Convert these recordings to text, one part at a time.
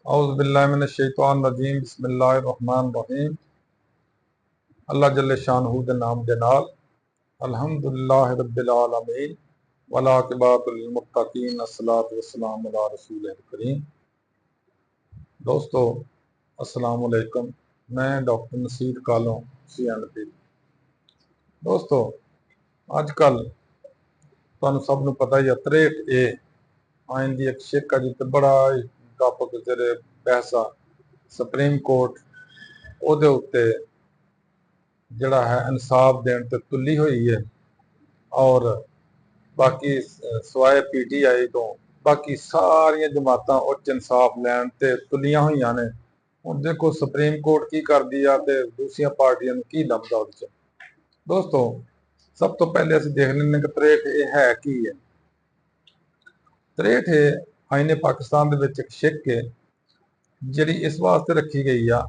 औज़ु बिल्लाहि मिनश शैतानिर रजीम बिस्मिल्लाहिर रहमानिर रहीम। अल्लाह जल्ले शानहू दे नाम दे नाल अल्हम्दुलिल्लाहि रब्बिल आलमीन वल आक़िबतु लिल मुत्तक़ीन अस्सलातु वस्सलामु अला रसूलिल करीम। दोस्तों अस्सलाम वालेकुम। मैं डॉक्टर नसीर कालों CNP। दोस्तों अजकल तुहानू सब नू पता ही है 63A आइन दी एक शिक है जिते बड़ा टॉपिक तेरे बहसा सुप्रीम कोर्ट ਉਹਦੇ ਉੱਤੇ ਜਿਹੜਾ ਹੈ ਇਨਸਾਫ ਦੇਣ ਤੇ ਤੁੱਲੀ ਹੋਈ ਹੈ ਔਰ ਬਾਕੀ ਸਵਾਏ PTI ਤੋਂ ਬਾਕੀ ਸਾਰੀਆਂ ਜਮਾਤਾਂ ਉੱਚ ਇਨਸਾਫ ਲੈਣ ਤੇ ਤੁੱਲੀਆਂ ਹੋਈਆਂ ਨੇ। ਹੁਣ ਦੇਖੋ ਸੁਪਰੀਮ ਕੋਰਟ ਕੀ ਕਰਦੀ ਆ ਤੇ ਦੂਸਰੀਆਂ ਪਾਰਟੀਆਂ ਨੂੰ ਕੀ ਲੱਭਦਾ ਉਹਦੇ ਚ। ਦੋਸਤੋ ਸਭ ਤੋਂ ਪਹਿਲੇ ਅਸੀਂ ਦੇਖ ਲੈਂਦੇ ਕਿ 63 ਇਹ ਹੈ ਕੀ ਹੈ। 63 ਆਈਨੇ ਪਾਕਿਸਤਾਨ ਦੇ ਵਿੱਚ ਇੱਕ ਸ਼ਿਕ ਹੈ ਜਿਹੜੀ ਇਸ ਵਾਸਤੇ ਰੱਖੀ ਗਈ ਆ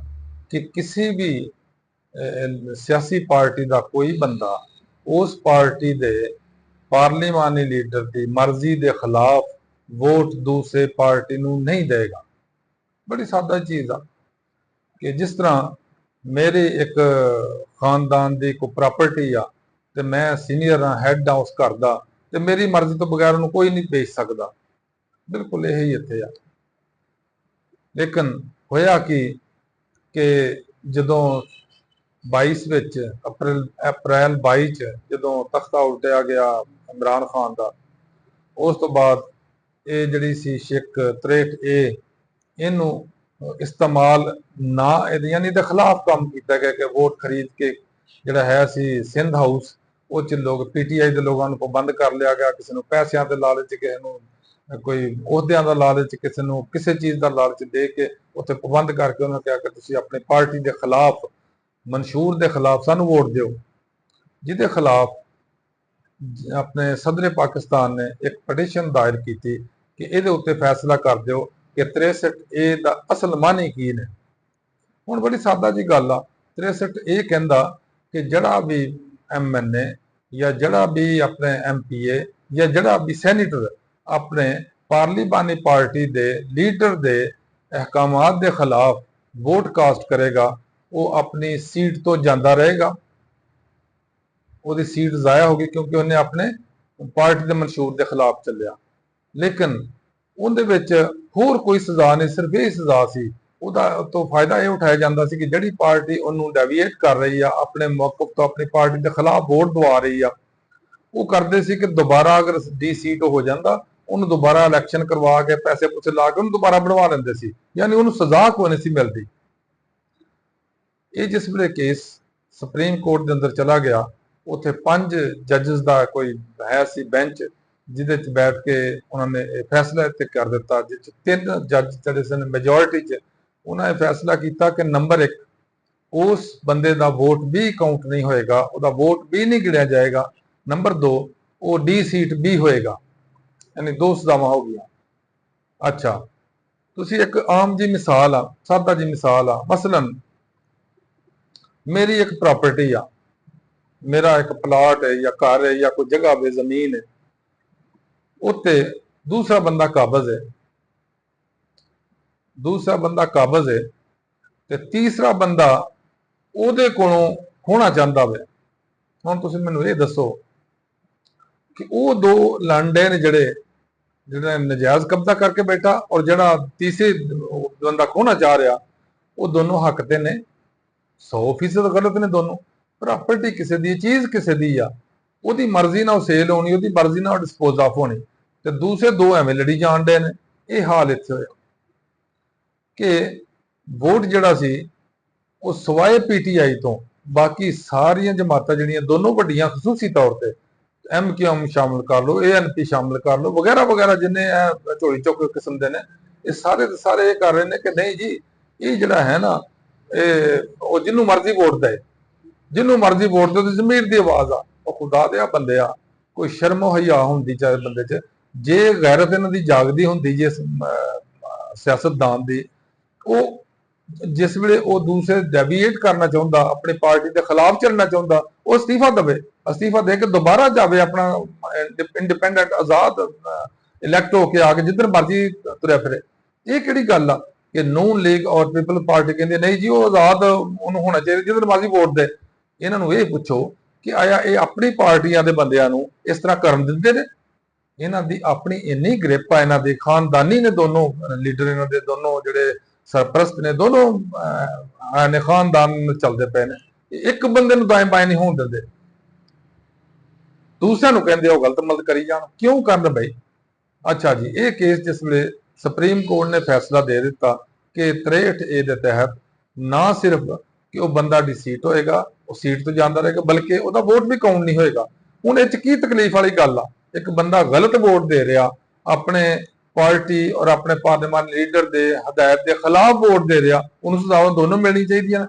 ਕਿ ਕਿਸੇ ਵੀ सियासी पार्टी का कोई बंदा उस पार्टी के पार्लीमानी लीडर की मर्जी के खिलाफ वोट दूसरे पार्टी नू नहीं देगा। बड़ी सादा चीज़ आ कि जिस तरह मेरी एक खानदान की कोई प्रॉपर्टी आ ते मैं सीनियर हाँ हैड हाँ उस घर का ते मेरी मर्जी तो बगैर उन्होंने कोई नहीं बेच सकता। बिल्कुल यही इत्थे आ। लेकिन होया कि जदों 22 ਵਿੱਚ ਅਪ੍ਰੈਲ 22 ਚ ਜਦੋਂ ਤਖਤਾ ਉਲਟਿਆ ਗਿਆ ਇਮਰਾਨ ਖਾਨ ਦਾ, ਉਸ ਤੋਂ ਬਾਅਦ ਇਹ ਜਿਹੜੀ ਸੀ ਸ਼ਿਕ 63A ਇਹਨੂੰ ਇਸਤੇਮਾਲ ਨਾ ਯਾਨੀ ਦੇ ਖਿਲਾਫ ਕੰਮ ਕੀਤਾ ਗਿਆ ਕਿ ਵੋਟ ਖਰੀਦ ਕੇ ਜਿਹੜਾ ਹੈ ਸੀ ਸਿੰਧ ਹਾਊਸ ਉਹ ਚ ਲੋਕ PTI ਦੇ ਲੋਕਾਂ ਨੂੰ ਪਾਬੰਦ ਕਰ ਲਿਆ ਗਿਆ। ਕਿਸੇ ਨੂੰ ਪੈਸਿਆਂ ਦੇ ਲਾਲਚ, ਕਿਸੇ ਨੂੰ ਕੋਈ ਅਹੁਦਿਆਂ ਦਾ ਲਾਲਚ, ਕਿਸੇ ਨੂੰ ਕਿਸੇ ਚੀਜ਼ ਦਾ ਲਾਲਚ ਦੇ ਕੇ ਉੱਥੇ ਪਾਬੰਦ ਕਰਕੇ ਉਹਨਾਂ ਕਿਹਾ ਕਿ ਤੁਸੀਂ ਆਪਣੀ ਪਾਰਟੀ ਦੇ ਖਿਲਾਫ मंशूर के खिलाफ सानू वोट दो, जिदे खिलाफ अपने सदर पाकिस्तान ने एक पटिशन दायर की थी कि ये उत्ते फैसला कर दो कि 63A का असल मानी की ने। हुण बड़ी सादा जी गल आ, 63A कहंदा कि जड़ा भी MNA या जड़ा भी अपने MPA या जड़ा भी सैनेटर अपने पार्लीमानी पार्टी के लीडर के अहकामात के खिलाफ वोट कास्ट करेगा वो अपनी सीट तो जाता रहेगा, वो सीट जाया होगी क्योंकि उन्हें अपने पार्टी के मंशूर के खिलाफ चलिया। लेकिन उन्हें होर कोई सजा नहीं, सिर्फ यही सजा सी। उहदा तो फायदा यह उठाया जाता सी कि जिहड़ी पार्टी उन्होंने डेविएट कर रही है अपने मौकफ तो अपनी पार्टी के खिलाफ वोट दवा रही है, वो करते सी कि दोबारा अगर डी सीट हो जाता उन्होंने दोबारा इलैक्शन करवा के पैसे पूसे ला के उन्होंने दोबारा बनवा लेंदे सी, यानी उन्होंने सजा कोई नहीं सी मिलती। ये जिस वे केस सुप्रीम कोर्ट के अंदर चला गया उत्थे 5 जजिस का कोई है सी बेंच जिदे बैठ के उन्होंने फैसला इत्थे कर दिता, जिस 3 जज जड़े सन मेजोरिटी च उन्होंने फैसला किया कि नंबर 1 उस बंदे का वोट भी काउंट नहीं होएगा, उसका वोट भी नहीं गिणिया जाएगा। नंबर 2 वो डी सीट भी होएगा, यानी 2 सजावां हो गई। अच्छा तुसी एक आम जी मिसाल आ, सादा जी मिसाल आ, मसलन मेरी एक प्रॉपर्टी आ, मेरा एक प्लाट है या घर है या कोई जगह पे जमीन है, उत्ते दूसरा बंदा काबज है, दूसरा बंदा काबज है ते तीसरा बंदा ओदे कोलों खोना चाहता वे। हुण तुसीं मैनूं ये दसो कि वो 2 लांडे ने जिहड़े नजायज़ कब्जा करके बैठा और जिहड़ा तीसरे बंदा खोना चाह रहा वो दोनों हक ते ने, 100% गलत ने दोनों। प्रॉपर्टी किसी दी, चीज़ किसी दी आ, ਉਹਦੀ मर्जी ना सेल होनी, ਉਹਦੀ मर्जी ना डिस्पोज ऑफ होनी, तो दूसरे 2 एवें लड़ी जान डे ने। यह हाल इत्थे होया कि वोट जिहड़ा सी वो सवाए PTI तो बाकी सारियां जमातां जिहड़ियां दोनों वड्डियां खसूसी तौर पर MQM शामिल कर लो, ANP शामिल कर लो, वगैरह वगैरह जिन्हें झोली चुक किस्म के ने, ये सारे ये कर रहे हैं कि नहीं जी ये जिहड़ा है ना जिन्हों मर्जी वोट दे, जिन्हों मर्जी वोट दे, जमीर की आवाज़ आ, खुदा दे बंदे आ, कोई शर्म हया होंदी चाहे बंदे च, जे गैरत इन्हां दी जागदी होंदी जे सियासतदान दी, वो जिस वे वो दूसरे डेविएट करना चाहता, अपनी पार्टी के खिलाफ चलना चाहता, वो अस्तीफा दे, अस्तीफा दे के दोबारा जाए अपना इंडिपेंडेंट आजाद इलैक्ट होकर आके जिधर मर्जी तुरया फिरे। ये किहड़ी गल आ कि नून लीग और पीपल पार्टी कहती नहीं जी वो आजाद ਉਹਨੂੰ ਹੋਣਾ ਚਾਹੀਦਾ ਜਿੱਧਰ ਮਰਜ਼ੀ ਵੋਟ ਦੇ। ਇਹਨਾਂ ਨੂੰ ਇਹ ਪੁੱਛੋ ਕਿ ਆਇਆ ਇਹ ਆਪਣੀ ਪਾਰਟੀਆਂ ਦੇ ਬੰਦਿਆਂ ਨੂੰ ਇਸ ਤਰ੍ਹਾਂ ਕਰਨ ਦਿੰਦੇ ਨੇ? ਇਹਨਾਂ ਦੀ ਆਪਣੀ ਇੰਨੀ ਗ੍ਰਿਪ ਆ, ਇਹਨਾਂ ਦੇ ਖਾਨਦਾਨੀ ਨੇ ਦੋਨੋਂ ਲੀਡਰ, ਇਹਨਾਂ ਦੇ ਦੋਨੋਂ ਜਿਹੜੇ ਸਰਪ੍ਰਸਤ ਨੇ ਦੋਨੋਂ ਨੇ ਖਾਨਦਾਨ ਨੂੰ ਚੱਲਦੇ ਪਏ ਨੇ। ਇੱਕ ਬੰਦੇ ਨੂੰ ਦਾएं ਬਾएं ਨਹੀਂ ਹੋਣ ਦਿੰਦੇ, ਦੂਸਰਿਆਂ ਨੂੰ ਕਹਿੰਦੇ ਉਹ ਗਲਤ ਮਲਤ ਕਰੀ ਜਾਣ। ਕਿਉਂ ਕਰਨ ਬਈ? ਅੱਛਾ ਜੀ, ਇਹ ਕੇਸ ਜਿਸ ਵੇਲੇ ਸੁਪਰੀਮ ਕੋਰਟ ਨੇ ਫੈਸਲਾ ਦੇ ਦਿੱਤਾ ਕਿ 63A ਦੇ ਤਹਿਤ ਨਾ ਸਿਰਫ ਕਿ ਉਹ ਬੰਦਾ ਡਿਸੀਟ ਹੋਏਗਾ, ਉਹ ਸੀਟ ਤੋਂ ਜਾਂਦਾ ਰਹੇਗਾ, ਬਲਕਿ ਉਹਦਾ ਵੋਟ ਵੀ ਕਾਊਂਟ ਨਹੀਂ ਹੋਏਗਾ। ਹੁਣ ਇਹ ਚ ਕੀ ਤਕਲੀਫ ਵਾਲੀ ਗੱਲ ਆ? ਇੱਕ ਬੰਦਾ ਗਲਤ ਵੋਟ ਦੇ ਰਿਹਾ, ਆਪਣੇ ਪਾਰਟੀ ਔਰ ਆਪਣੇ ਪਾਰਲੀਮਾਨੀ ਲੀਡਰ ਦੇ ਹਦਾਇਤ ਦੇ ਖਿਲਾਫ ਵੋਟ ਦੇ ਰਿਹਾ, ਉਹਨੂੰ ਸਜ਼ਾਵਾਂ ਦੋਨੋਂ ਮਿਲਣੀ ਚਾਹੀਦੀਆਂ ਨੇ।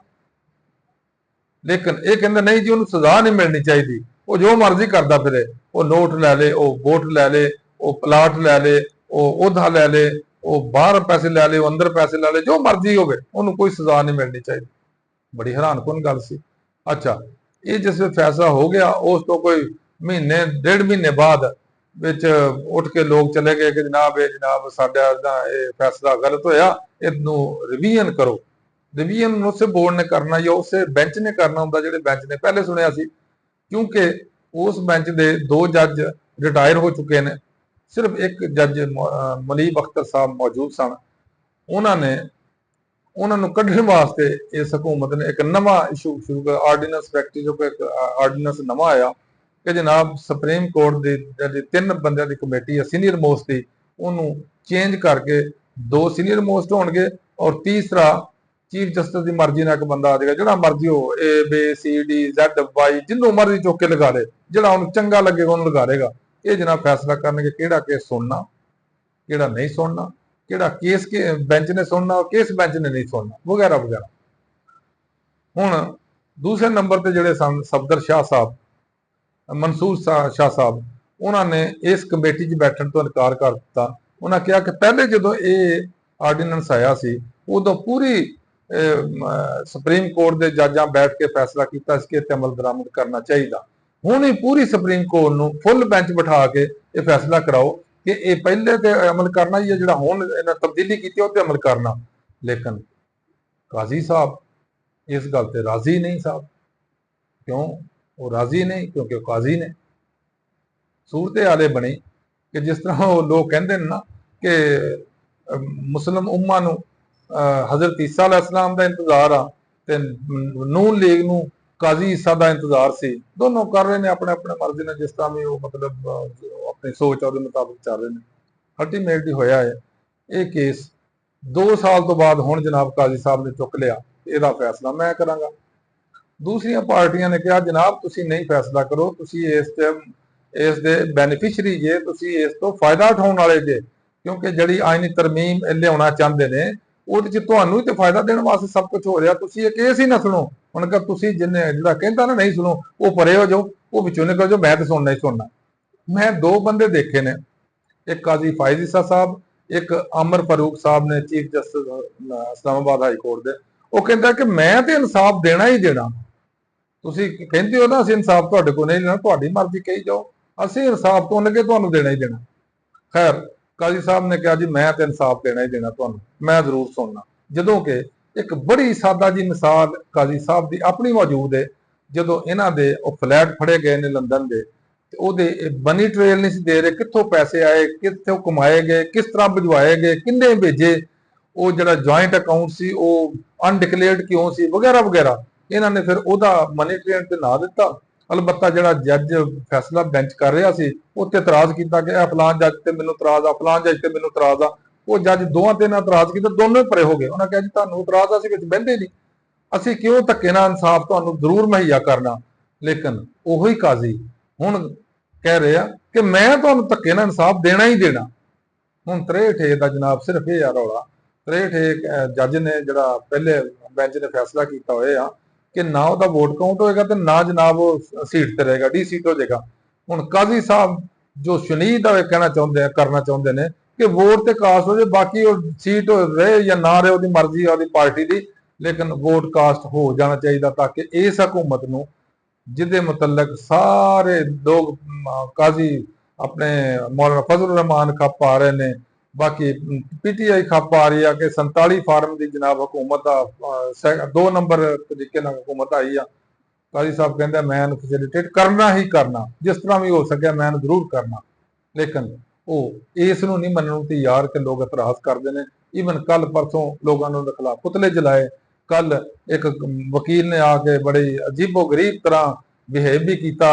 ਲੇਕਿਨ ਇਹ ਕਹਿੰਦਾ ਨਹੀਂ ਜੀ ਉਹਨੂੰ ਸਜ਼ਾ ਨਹੀਂ ਮਿਲਣੀ ਚਾਹੀਦੀ, ਉਹ ਜੋ ਮਰਜ਼ੀ ਕਰਦਾ ਫਿਰੇ, ਉਹ ਨੋਟ ਲੈ ਲੇ, ਉਹ ਵੋਟ ਲੈ ਲੇ, ਉਹ ਪਲਾਟ ਲੈ ਲੇ, ਉਹ ਅਹੁਦਾ ਲੈ ਲੇ, ਉਹ ਬਾਹਰ ਪੈਸੇ ਲੈ ਲੇ, ਉਹ ਅੰਦਰ ਪੈਸੇ ਲੈ ਲੇ, ਜੋ ਮਰਜ਼ੀ ਹੋਵੇ, ਉਹਨੂੰ ਕੋਈ ਸਜ਼ਾ ਨਹੀਂ ਮਿਲਣੀ ਚਾਹੀਦੀ। ਬੜੀ ਹੈਰਾਨਕੁਨ ਗੱਲ ਸੀ। ਅੱਛਾ, ਇਹ ਜਿਸ ਵੇਲੇ ਫੈਸਲਾ ਹੋ ਗਿਆ, ਉਸ ਤੋਂ ਕੋਈ ਮਹੀਨੇ ਡੇਢ ਮਹੀਨੇ ਬਾਅਦ ਵਿੱਚ ਉੱਠ ਕੇ ਲੋਕ ਚਲੇ ਗਏ ਕਿ ਜਨਾਬ ਸਾਡਾ ਇਹ ਫੈਸਲਾ ਗਲਤ ਹੋਇਆ, ਇਹਨੂੰ ਰਿਵੀਜ਼ਨ ਕਰੋ। ਰਿਵੀਜ਼ਨ ਉਸੇ ਬੋਰਡ ਨੇ ਕਰਨਾ ਜਾਂ ਉਸੇ ਬੈਂਚ ਨੇ ਕਰਨਾ ਹੁੰਦਾ ਜਿਹੜੇ ਬੈਂਚ ਨੇ ਪਹਿਲੇ ਸੁਣਿਆ ਸੀ, ਕਿਉਂਕਿ ਉਸ ਬੈਂਚ ਦੇ 2 ਜੱਜ ਰਿਟਾਇਰ ਹੋ ਚੁੱਕੇ ਨੇ, ਸਿਰਫ ਇੱਕ ਜੱਜ ਮੁਨੀਬ ਅਖਤਰ ਸਾਹਿਬ ਮੌਜੂਦ ਸਨ। ਉਹਨਾਂ ਨੂੰ ਕੱਢਣ ਵਾਸਤੇ ਇਸ ਹਕੂਮਤ ਨੇ ਇੱਕ ਨਵਾਂ ਇਸ਼ੂ ਸ਼ੁਰੂ ਕਰ ਆਰਡੀਨੈਂਸ ਫੈਕਟਰੀ ਜੋ ਇੱਕ ਆਰਡੀਨੈਂਸ ਨਵਾਂ ਆਇਆ ਕਿ ਜਨਾਬ ਸੁਪਰੀਮ ਕੋਰਟ ਦੇ ਜਿਹੜੀ 3 ਬੰਦਿਆਂ ਦੀ ਕਮੇਟੀ ਹੈ ਸੀਨੀਅਰ ਮੋਸਟ ਦੀ, ਉਹਨੂੰ ਚੇਂਜ ਕਰਕੇ 2 ਸੀਨੀਅਰ ਮੋਸਟ ਹੋਣਗੇ ਔਰ ਤੀਸਰਾ ਚੀਫ ਜਸਟਿਸ ਦੀ ਮਰਜ਼ੀ ਨਾਲ ਇੱਕ ਬੰਦਾ ਆ ਜਾਏਗਾ, ਜਿਹੜਾ ਮਰਜ਼ੀ ਹੋ, A B C D Z Y ਜਿਹਨੂੰ ਮਰਜ਼ੀ ਚੁੱਕ ਕੇ ਲਗਾ ਲੇ, ਜਿਹੜਾ ਉਹਨੂੰ ਚੰਗਾ ਲੱਗੇਗਾ ਉਹਨੂੰ ਲਗਾ ਲੇਗਾ। ਇਹ ਜਨਾਬ ਫੈਸਲਾ ਕਰਨਗੇ ਕਿਹੜਾ ਕੇਸ ਸੁਣਨਾ, ਕਿਹੜਾ ਨਹੀਂ ਸੁਣਨਾ, ਕਿਹੜਾ ਕੇਸ ਬੈਂਚ ਨੇ ਸੁਣਨਾ, ਕਿਸ ਬੈਂਚ ਨੇ ਨਹੀਂ ਸੁਣਨਾ, ਵਗੈਰਾ ਵਗੈਰਾ। ਹੁਣ ਦੂਸਰੇ ਨੰਬਰ ਤੇ ਜਿਹੜੇ ਸਨ ਸਫਦਰ ਸ਼ਾਹ ਸਾਹਿਬ, ਮਨਸੂਰ ਸ਼ਾਹ ਸਾਹਿਬ, ਉਹਨਾਂ ਨੇ ਇਸ ਕਮੇਟੀ 'ਚ ਬੈਠਣ ਤੋਂ ਇਨਕਾਰ ਕਰ ਦਿੱਤਾ। ਉਹਨਾਂ ਕਿਹਾ ਕਿ ਪਹਿਲੇ ਜਦੋਂ ਇਹ ਆਰਡੀਨੈਂਸ ਆਇਆ ਸੀ ਉਦੋਂ ਪੂਰੀ ਸੁਪਰੀਮ ਕੋਰਟ ਦੇ ਜੱਜਾਂ ਬੈਠ ਕੇ ਫੈਸਲਾ ਕੀਤਾ ਸੀ ਕਿ ਇਹ ਅਮਲ ਦਰਾਮਦ ਕਰਨਾ ਚਾਹੀਦਾ। ਹੁਣ ਹੀ ਪੂਰੀ ਸੁਪਰੀਮ ਕੋਰਟ ਨੂੰ ਫੁੱਲ ਬੈਂਚ ਬਿਠਾ ਕੇ ਇਹ ਫੈਸਲਾ ਕਰਾਓ ਕਿ ਇਹ ਪਹਿਲੇ ਤੇ ਅਮਲ ਕਰਨਾ ਹੀ ਹੈ, ਜਿਹੜਾ ਹੁਣ ਇਹਨਾਂ ਤਬਦੀਲੀ ਕੀਤੀ ਉਹ ਤੇ ਅਮਲ ਕਰਨਾ। ਲੇਕਿਨ ਕਾਜ਼ੀ ਸਾਹਿਬ ਇਸ ਗੱਲ ਤੇ ਰਾਜ਼ੀ ਨਹੀਂ ਸਾਹਿਬ। ਕਿਉਂ ਉਹ ਰਾਜ਼ੀ ਨਹੀਂ? ਕਿਉਂਕਿ ਉਹ ਕਾਜ਼ੀ ਨੇ। ਸੂਰਤ ਹਾਲੇ ਬਣੀ ਕਿ ਜਿਸ ਤਰ੍ਹਾਂ ਉਹ ਲੋਕ ਕਹਿੰਦੇ ਨੇ ਨਾ ਕਿ ਮੁਸਲਿਮ ਉਮਾ ਨੂੰ ਹਜ਼ਰਤ ਈਸਾ अलैहिस्सलाम ਦਾ ਇੰਤਜ਼ਾਰ ਆ ਤੇ ਨੂਨ ਲੀਗ ਨੂੰ ਕਾਜ਼ੀ ਈਸਾ ਦਾ ਇੰਤਜ਼ਾਰ ਸੀ। ਦੋਨੋਂ ਕਰ ਰਹੇ ਨੇ ਆਪਣੇ ਆਪਣੇ ਮਰਜ਼ੀ ਨਾਲ, ਜਿਸ ਤਰ੍ਹਾਂ ਵੀ ਉਹ ਮਤਲਬ ਆਪਣੀ ਸੋਚ ਉਹਦੇ ਮੁਤਾਬਿਕ ਚੱਲ ਰਹੇ ਨੇ। ਅਲਟੀਮੇਟਲੀ ਹੋਇਆ ਹੈ ਇਹ ਕੇਸ 2 ਸਾਲ ਤੋਂ ਬਾਅਦ ਹੁਣ ਜਨਾਬ ਕਾਜ਼ੀ ਸਾਹਿਬ ਨੇ ਚੁੱਕ ਲਿਆ, ਇਹਦਾ ਫੈਸਲਾ ਮੈਂ ਕਰਾਂਗਾ। ਦੂਸਰੀਆਂ ਪਾਰਟੀਆਂ ਨੇ ਕਿਹਾ ਜਨਾਬ ਤੁਸੀਂ ਨਹੀਂ ਫੈਸਲਾ ਕਰੋ, ਤੁਸੀਂ ਇਸ ਦੇ ਬੈਨੀਫਿਸ਼ਰੀ ਜੇ, ਤੁਸੀਂ ਇਸ ਤੋਂ ਫਾਇਦਾ ਉਠਾਉਣ ਵਾਲੇ ਜੇ, ਕਿਉਂਕਿ ਜਿਹੜੀ ਆਇਨੀ ਤਰਮੀਮ ਲਿਆਉਣਾ ਚਾਹੁੰਦੇ ਨੇ ਉਹਦੇ ਚ ਤੁਹਾਨੂੰ ਹੀ ਤੇ ਫਾਇਦਾ ਦੇਣ ਵਾਸਤੇ ਸਭ ਕੁਝ ਹੋ ਰਿਹਾ। ਤੁਸੀਂ ਇਹ ਕੇਸ ਹੀ ਨਾ ਸੁਣੋ। ਹੁਣ ਕਿ ਤੁਸੀਂ ਜਿਹੜਾ ਕਹਿੰਦਾ ਨਾ ਨਹੀਂ ਸੁਣੋ, ਉਹ ਪਰੇ ਹੋ ਜਾਓ, ਉਹ ਵਿੱਚੋਂ ਨਿਕਲ ਜਾਓ, ਮੈਂ ਤੇ ਸੁਣਨਾ ਹੀ ਸੁਣਨਾ। ਮੈਂ 2 ਬੰਦੇ ਦੇਖੇ ਨੇ, ਇੱਕ ਕਾਜ਼ੀ ਫਾਇਜ਼ ਈਸਾ ਸਾਹਿਬ, ਇੱਕ ਅਮਰ ਫਾਰੂਕ ਸਾਹਿਬ ਨੇ chief justice Islamabad high court ਦੇ। ਉਹ ਕਹਿੰਦਾ ਕਿ ਮੈਂ ਤੇ ਇਨਸਾਫ ਦੇਣਾ ਹੀ ਦੇਣਾ। ਤੁਸੀਂ ਕਹਿੰਦੇ ਹੋ ਨਾ ਅਸੀਂ ਇਨਸਾਫ ਤੁਹਾਡੇ ਕੋਲ ਨਹੀਂ ਲੈਣਾ, ਤੁਹਾਡੀ ਮਰਜ਼ੀ ਕਹੀ ਜਾਓ, ਅਸੀਂ ਇਨਸਾਫ ਤੋਂ ਲੱਗੇ ਤੁਹਾਨੂੰ ਦੇਣਾ ਹੀ ਦੇਣਾ। ਖੈਰ ਕਾਜ਼ੀ ਸਾਹਿਬ ਨੇ ਕਿਹਾ ਜੀ ਮੈਂ ਤੇ ਇਨਸਾਫ ਦੇਣਾ ਹੀ ਦੇਣਾ ਤੁਹਾਨੂੰ, ਮੈਂ ਜ਼ਰੂਰ ਸੁਣਨਾ। ਜਦੋਂ ਕਿ ਇੱਕ ਬੜੀ ਸਾਦਾ ਜੀ ਮਿਸਾਲ ਕਾਜ਼ੀ ਸਾਹਿਬ ਦੀ ਆਪਣੀ ਮੌਜੂਦ ਹੈ। ਜਦੋਂ ਇਹਨਾਂ ਦੇ ਉਹ ਫਲੈਟ ਫੜੇ ਗਏ ਨੇ ਲੰਦਨ ਦੇ, ਤੇ ਉਹਦੇ ਮਨੀ ਟ੍ਰੇਲ ਨਹੀਂ ਸੀ ਦੇ ਰਹੇ, ਕਿੱਥੋਂ ਪੈਸੇ ਆਏ, ਕਿੱਥੋਂ ਕਮਾਏ ਗਏ, ਕਿਸ ਤਰ੍ਹਾਂ ਭਿਜਵਾਏ ਗਏ, ਕਿੰਨੇ ਭੇਜੇ, ਉਹ ਜਿਹੜਾ ਜੁਆਇੰਟ ਅਕਾਊਂਟ ਸੀ ਉਹ ਅਨਡਿਕਲੇਅਰਡ ਕਿਉਂ ਸੀ, ਵਗੈਰਾ ਵਗੈਰਾ। ਇਹਨਾਂ ਨੇ ਫਿਰ ਉਹਦਾ ਮਨੀ ਟ੍ਰੇਲ ਤੇ ਨਾ ਦਿੱਤਾ। ਅਲਬੱਤਾ ਜਿਹੜਾ ਜੱਜ ਫੈਸਲਾ ਬੈਂਚ ਕਰ ਰਿਹਾ ਸੀ ਉੱਤੇ ਇਤਰਾਜ਼ ਕੀਤਾ ਕਿ ਇਹ ਫਲਾਣ ਜੱਜ ਤੇ ਮੈਨੂੰ ਇਤਰਾਜ਼ ਆ, ਫਲਾਣ ਜੱਜ ਤੇ ਮੈਨੂੰ ਇਤਰਾਜ਼ ਆ। ਉਹ ਜੱਜ ਦੋਵਾਂ ਤੇ ਨਾਲ ਇਤਰਾਜ਼ ਕੀਤਾ, ਦੋਨੋਂ ਪਰੇ ਹੋ ਗਏ। ਉਹਨਾਂ ਕਿਹਾ ਜੀ ਤੁਹਾਨੂੰ ਇਤਰਾਜ਼ ਆ, ਅਸੀਂ ਵਿੱਚ ਬਹਿੰਦੇ ਨਹੀਂ, ਅਸੀਂ ਕਿਉਂ ਧੱਕੇ ਨਾਲ ਇਨਸਾਫ ਤੁਹਾਨੂੰ ਜ਼ਰੂਰ ਮੁਹੱਈਆ ਕਰਨਾ। ਲੇਕਿਨ ਉਹੀ ਕਾਜ਼ੀ ਹੁਣ ਕਹਿ ਰਹੇ ਆ ਕਿ ਮੈਂ ਤੁਹਾਨੂੰ ਧੱਕੇ ਨਾਲ ਇਨਸਾਫ ਦੇਣਾ ਹੀ ਦੇਣਾ। ਹੁਣ 63A ਦਾ ਜਨਾਬ ਸਿਰਫ ਇਹ ਆ ਰੌਲਾ, 63A ਜੱਜ ਨੇ ਜਿਹੜਾ ਪਹਿਲੇ ਬੈਂਚ ਨੇ ਫੈਸਲਾ ਕੀਤਾ ਹੋਇਆ ਕਿ ਨਾ ਉਹਦਾ ਵੋਟ ਕਾਊਂਟ ਹੋਏਗਾ ਤੇ ਨਾ ਜਨਾਬ ਉਹ ਸੀਟ ਤੇ ਰਹੇਗਾ, ਡੀ ਸੀਟ ਹੋ ਜਾਏਗਾ। ਹੁਣ ਕਾਜ਼ੀ ਸਾਹਿਬ ਜੋ ਸ਼ਨੀਦ ਦਾ ਕਹਿਣਾ ਚਾਹੁੰਦੇ ਆ, ਕਰਨਾ ਚਾਹੁੰਦੇ ਨੇ ਕਿ ਵੋਟ ਤੇ ਕਾਸਟ ਹੋ ਜਾਏ, ਬਾਕੀ ਉਹ ਸੀਟ ਰਹੇ ਜਾਂ ਨਾ ਰਹੇ ਉਹਦੀ ਮਰਜ਼ੀ ਆ ਉਹਦੀ ਪਾਰਟੀ ਦੀ, ਲੇਕਿਨ ਵੋਟ ਕਾਸਟ ਹੋ ਜਾਣਾ ਚਾਹੀਦਾ ਤਾਂ ਕਿ ਇਸ ਹਕੂਮਤ ਨੂੰ ਜਿਹਦੇ ਮੁਤਲਕ ਸਾਰੇ ਲੋਕ ਕਾਜ਼ੀ ਆਪਣੇ ਮੌਲਾਨਾ ਫਜ਼ਲ ਰਹਿਮਾਨ ਖੱਪ ਆ ਰਹੇ ਨੇ, ਬਾਕੀ ਪੀਟੀਆਈ ਖੱਪ ਆ ਰਹੀ ਆ ਕਿ 47 ਫਾਰਮ ਦੀ ਜਨਾਬ ਹਕੂਮਤ ਦਾ 2 ਨੰਬਰ ਤਰੀਕੇ ਨਾਲ ਹਕੂਮਤ ਆਈ ਆ। ਕਾਜ਼ੀ ਸਾਹਿਬ ਕਹਿੰਦੇ ਮੈਂ ਇਹਨੂੰ ਫੈਸਿਲਿਟੇਟ ਕਰਨਾ ਹੀ ਕਰਨਾ, ਜਿਸ ਤਰ੍ਹਾਂ ਵੀ ਹੋ ਸਕਿਆ ਮੈਂ ਇਹਨੂੰ ਜ਼ਰੂਰ ਕਰਨਾ। ਲੇਕਿਨ ਉਹ ਇਸ ਨੂੰ ਨਹੀਂ ਮੰਨਣ ਨੂੰ ਤਿਆਰ ਕਿ ਲੋਕ ਇਤਰਾਜ਼ ਕਰਦੇ ਨੇ। ਈਵਨ ਕੱਲ ਪਰਸੋਂ ਲੋਕਾਂ ਨੇ ਉਹਦੇ ਖਿਲਾਫ ਪੁਤਲੇ ਜਲਾਏ। ਕੱਲ ਇੱਕ ਵਕੀਲ ਨੇ ਆ ਕੇ ਬੜੀ ਅਜੀਬੋ ਗਰੀਬ ਤਰ੍ਹਾਂ ਬਿਹੇਵ ਵੀ ਕੀਤਾ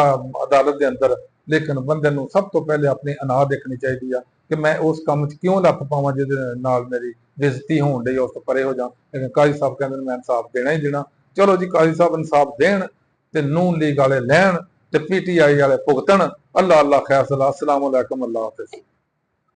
ਅਦਾਲਤ ਦੇ ਅੰਦਰ। ਲੇਕਿਨ ਬੰਦੇ ਨੂੰ ਸਭ ਤੋਂ ਪਹਿਲੇ ਆਪਣੀ ਅਨਾਹ ਦੇਖਣੀ ਚਾਹੀਦੀ ਆ ਕਿ ਮੈਂ ਉਸ ਕੰਮ 'ਚ ਕਿਉਂ ਲੱਤ ਪਾਵਾਂ ਜਿਹਦੇ ਨਾਲ ਮੇਰੀ ਬੇਇੱਜ਼ਤੀ ਹੋਣ ਡਈ, ਉਸ ਤੋਂ ਪਰੇ ਹੋ ਜਾ। ਲੇਕਿਨ ਕਾਜ਼ੀ ਸਾਹਿਬ ਕਹਿੰਦੇ ਮੈਂ ਇਨਸਾਫ ਦੇਣਾ ਹੀ ਦੇਣਾ। ਚਲੋ ਜੀ, ਕਾਜ਼ੀ ਸਾਹਿਬ ਇਨਸਾਫ ਦੇਣ ਤੇ ਨੂਨ ਲੀਗ ਵਾਲੇ ਲੈਣ ਤੇ ਪੀਟੀਆਈ ਵਾਲੇ ਭੁਗਤਣ। ਅੱਲਾ ਅੱਲਾ ਖੈਰ ਸਲਾ, ਅਸਲਾਮ ਅਲੈਕੁਮ, ਅੱਲਾ ਹਾਫਿਜ਼।